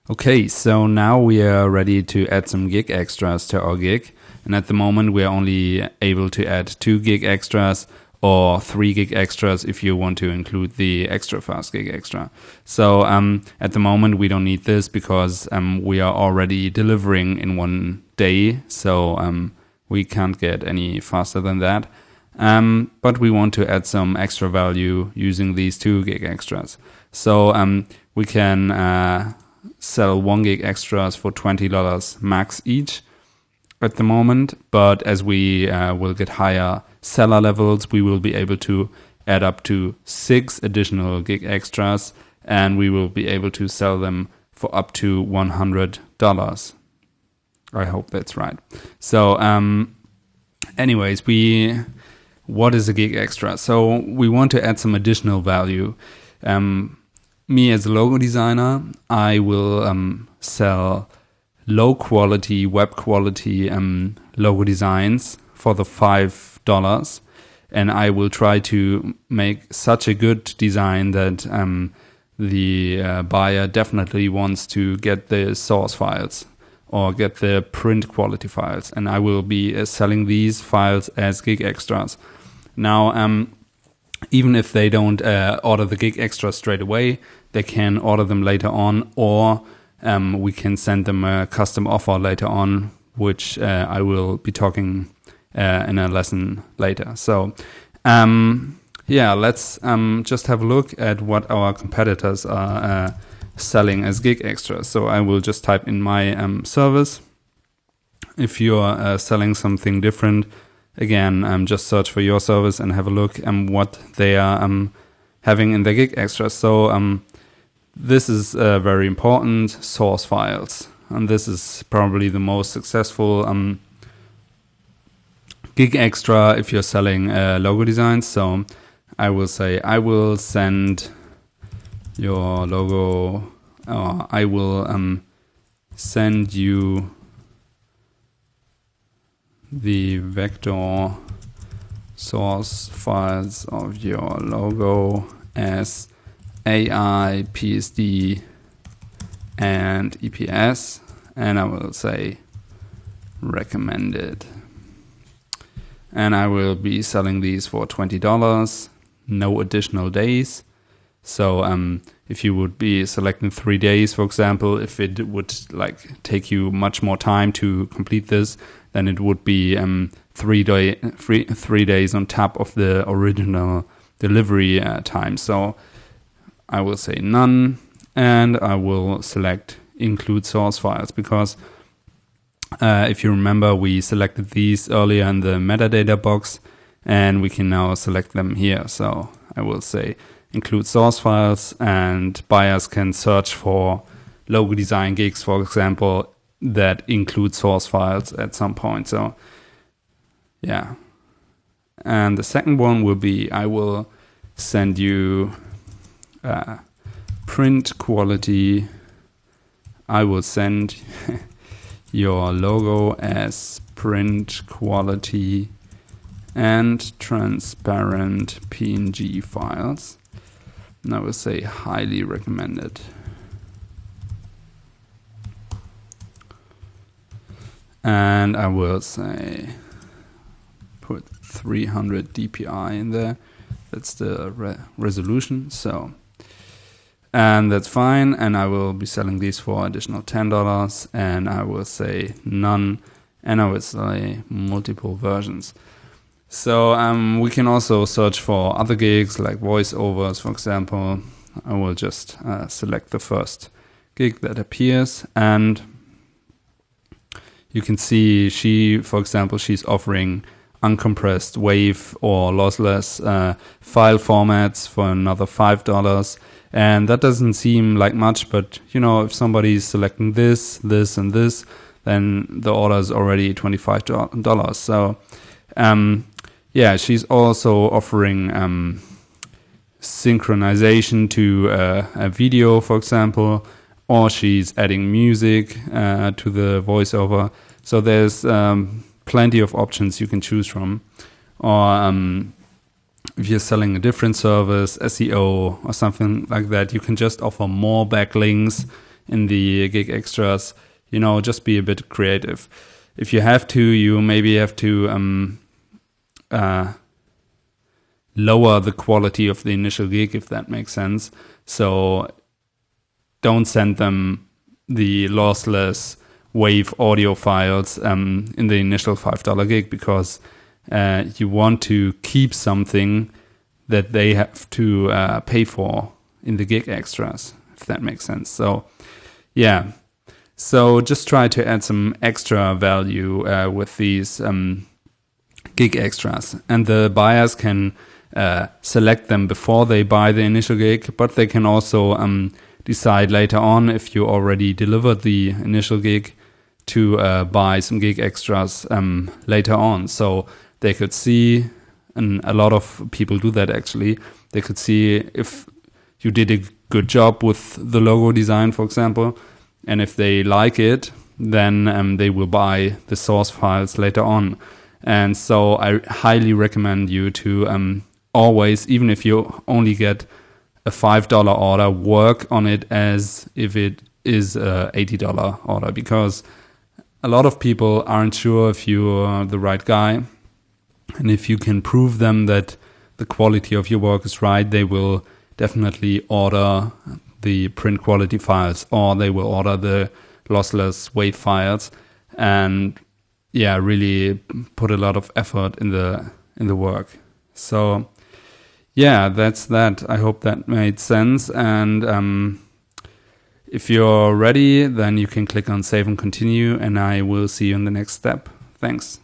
Okay, so now we are ready to add some gig extras to our gig. And at the moment, we are only able to add 2 gig extras or 3 gig extras if you want to include the extra fast gig extra. So at the moment, we don't need this because we are already delivering in 1 day. So we can't get any faster than that. But we want to add some extra value using these 2 gig extras. So we can sell 1 gig extras for $20 max each at the moment, but as we will get higher seller levels, we will be able to add up to 6 additional gig extras, and we will be able to sell them for up to $100. I hope that's right. So anyways, what is a gig extra? So we want to add some additional value. Me as a logo designer, I will sell low quality, web quality logo designs for the $5, and I will try to make such a good design that the buyer definitely wants to get the source files or get the print quality files, and I will be selling these files as gig extras. Now, even if they don't order the gig extra straight away, they can order them later on, or we can send them a custom offer later on, which I will be talking in a lesson later. So let's just have a look at what our competitors are selling as gig extras. So I will just type in my service. If you're selling something different, again, just search for your service and have a look at what they are having in their gig extras. So this is very important, source files. And this is probably the most successful gig extra if you're selling logo designs. So I will say, I will send your logo, or I will send you the vector source files of your logo as AI, PSD, and EPS, and I will say recommended. And I will be selling these for $20, no additional days. So if you would be selecting 3 days, for example, if it would take you much more time to complete this, then it would be 3 days on top of the original delivery time. So I will say none, and I will select include source files, because if you remember, we selected these earlier in the metadata box, and we can now select them here. So I will say include source files, and buyers can search for logo design gigs, for example, that include source files at some point. So yeah. And the second one will be, I will send you print quality. I will send your logo as print quality and transparent PNG files. And I will say highly recommended. And I will say put 300 dpi in there. That's the resolution. So, and that's fine. And I will be selling these for additional $10. And I will say none. And I will say multiple versions. So we can also search for other gigs like voiceovers, for example. I will just select the first gig that appears, and you can see for example, she's offering uncompressed WAV or lossless file formats for another $5. And that doesn't seem like much, but if somebody's selecting this, and this, then the order is already $25. So she's also offering synchronization to a video, for example, or she's adding music to the voiceover. So there's plenty of options you can choose from. Or if you're selling a different service, SEO or something like that, you can just offer more backlinks in the gig extras, just be a bit creative. If you have to, you maybe have to lower the quality of the initial gig, if that makes sense. So don't send them the lossless wave audio files in the initial $5 gig, because you want to keep something that they have to pay for in the gig extras, if that makes sense. So yeah, so just try to add some extra value with these gig extras, and the buyers can select them before they buy the initial gig, but they can also decide later on, if you already delivered the initial gig, to buy some gig extras later on. So they could see, and a lot of people do that actually, they could see if you did a good job with the logo design, for example, and if they like it, then they will buy the source files later on. And so I highly recommend you to always, even if you only get a $5 order, work on it as if it is a $80 order, because a lot of people aren't sure if you're the right guy. And if you can prove them that the quality of your work is right, they will definitely order the print quality files, or they will order the lossless wave files, and yeah, really put a lot of effort in the work. So yeah, that's that. I hope that made sense. And if you're ready, then you can click on save and continue, and I will see you in the next step. Thanks.